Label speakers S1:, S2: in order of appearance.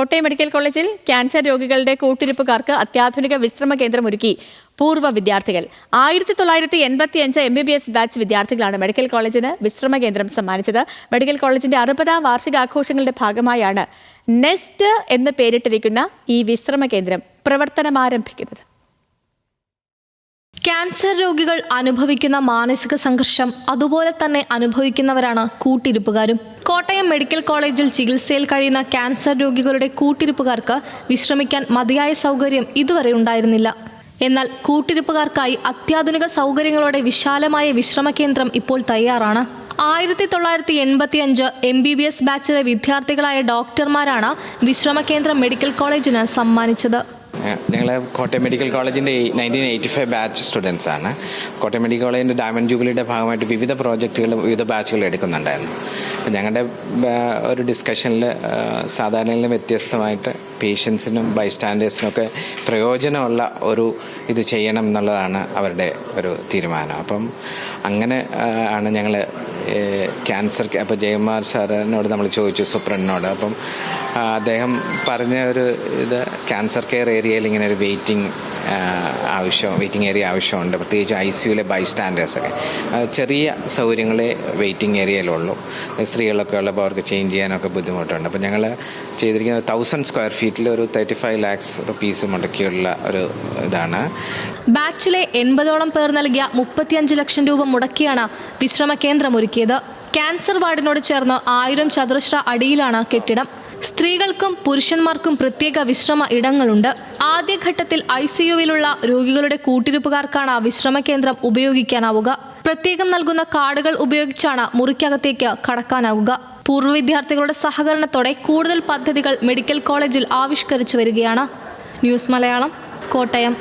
S1: Kottayam medical കോളേജിൽ cancer രോഗികളുടെ കൂട്ടിരിപ്പുകാർക്ക് അത്യാധുനിക വിശ്രമ കേന്ദ്രം ഒരുക്കി പൂർവ്വ വിദ്യാർത്ഥികൾ. 1985 MBBS ബാച്ച് വിദ്യാർത്ഥികളാണ് മെഡിക്കൽ കോളേജിന് വിശ്രമ കേന്ദ്രം സമ്മാനിച്ചത്. മെഡിക്കൽ കോളേജിന്റെ 60ാം വാർഷികാഘോഷങ്ങളുടെ ഭാഗമായാണ് നെസ്റ്റ് എന്ന് പേരിട്ടിരിക്കുന്ന ഈ വിശ്രമ കേന്ദ്രം പ്രവർത്തനമാരംഭിക്കുന്നത്.
S2: ക്യാൻസർ രോഗികൾ അനുഭവിക്കുന്ന മാനസിക സംഘർഷം അതുപോലെ തന്നെ അനുഭവിക്കുന്നവരാണ് കൂട്ടിരിപ്പുകാരും. കോട്ടയം മെഡിക്കൽ കോളേജിൽ ചികിത്സയിൽ കഴിയുന്ന ക്യാൻസർ രോഗികളുടെ കൂട്ടിരിപ്പുകാർക്ക് വിശ്രമിക്കാൻ മതിയായ സൗകര്യം ഇതുവരെ ഉണ്ടായിരുന്നില്ല. എന്നാൽ കൂട്ടിരിപ്പുകാർക്കായി അത്യാധുനിക സൗകര്യങ്ങളോടെ വിശാലമായ വിശ്രമ കേന്ദ്രം ഇപ്പോൾ തയ്യാറാണ്. 1985 MBBS ബാച്ചിലെ വിദ്യാർത്ഥികളായ ഡോക്ടർമാരാണ് വിശ്രമ കേന്ദ്രം മെഡിക്കൽ കോളേജിന് സമ്മാനിച്ചത്.
S3: ഞങ്ങൾ കോട്ടയം മെഡിക്കൽ കോളേജിൻ്റെ 1985 ബാച്ച് സ്റ്റുഡൻസ് ആണ്. കോട്ടയം മെഡിക്കൽ കോളേജിൻ്റെ ഡയമണ്ട് ജൂബിലിയുടെ ഭാഗമായിട്ട് വിവിധ പ്രോജക്റ്റുകൾ വിവിധ ബാച്ചുകൾ എടുക്കുന്നുണ്ടായിരുന്നു. അപ്പം ഞങ്ങളുടെ ഒരു ഡിസ്കഷനിൽ സാധാരണയിൽ വ്യത്യസ്തമായിട്ട് പേഷ്യൻസിനും ബൈസ്റ്റാൻഡേഴ്സിനും ഒക്കെ പ്രയോജനമുള്ള ഒരു ഇത് ചെയ്യണം എന്നുള്ളതാണ് അവരുടെ ഒരു തീരുമാനം. അപ്പം അങ്ങനെ ആണ് ഞങ്ങൾ ക്യാൻസർ അപ്പോൾ ജയകുമാർ സാറിനോട് നമ്മൾ ചോദിച്ചു, സൂപ്രണ്ടിനോട്. അപ്പം അദ്ദേഹം പറഞ്ഞ ഒരു ഇത് ക്യാൻസർ കെയർ ഏരിയയിൽ ഇങ്ങനെ ഒരു വെയിറ്റിംഗ് ഏരിയ ആവശ്യമുണ്ട്, പ്രത്യേകിച്ച് ICUയിലെ ബൈസ്റ്റാൻഡേഴ്സൊക്കെ. ചെറിയ സൗകര്യങ്ങളെ വെയിറ്റിംഗ് ഏരിയയിലുള്ളൂ. സ്ത്രീകളൊക്കെ ഉള്ളപ്പോൾ അവർക്ക് ചേഞ്ച് ചെയ്യാനൊക്കെ ബുദ്ധിമുട്ടുണ്ട്. അപ്പോൾ ഞങ്ങൾ ചെയ്തിരിക്കുന്നത് 1000 സ്ക്വയർ ഫീറ്റിൽ ഒരു 35 lakhs rupees മുടക്കിയുള്ള ഒരു ഇതാണ്.
S2: ബാച്ചിലെ 80ഓളം പേർ നൽകിയ 35 ലക്ഷം രൂപ മുടക്കിയാണ് വിശ്രമ കേന്ദ്രം ഒരുക്കിയത്. ക്യാൻസർ വാർഡിനോട് ചേർന്ന് 1000 ചതുരശ്ര അടിയിലാണ് കെട്ടിടം. സ്ത്രീകൾക്കും പുരുഷന്മാർക്കും പ്രത്യേക വിശ്രമ ഇടങ്ങളുണ്ട്. ആദ്യഘട്ടത്തിൽ ICUവിലുള്ള രോഗികളുടെ കൂട്ടിരിപ്പുകാർക്കാണ് വിശ്രമ കേന്ദ്രം ഉപയോഗിക്കാനാവുക. പ്രത്യേകം നൽകുന്ന കാർഡുകൾ ഉപയോഗിച്ചാണ് മുറിക്കകത്തേക്ക് കടക്കാനാവുക. പൂർവ്വ വിദ്യാർത്ഥികളുടെ സഹകരണത്തോടെ കൂടുതൽ പദ്ധതികൾ മെഡിക്കൽ കോളേജിൽ ആവിഷ്കരിച്ചു വരികയാണ്. ന്യൂസ് മലയാളം, കോട്ടയം.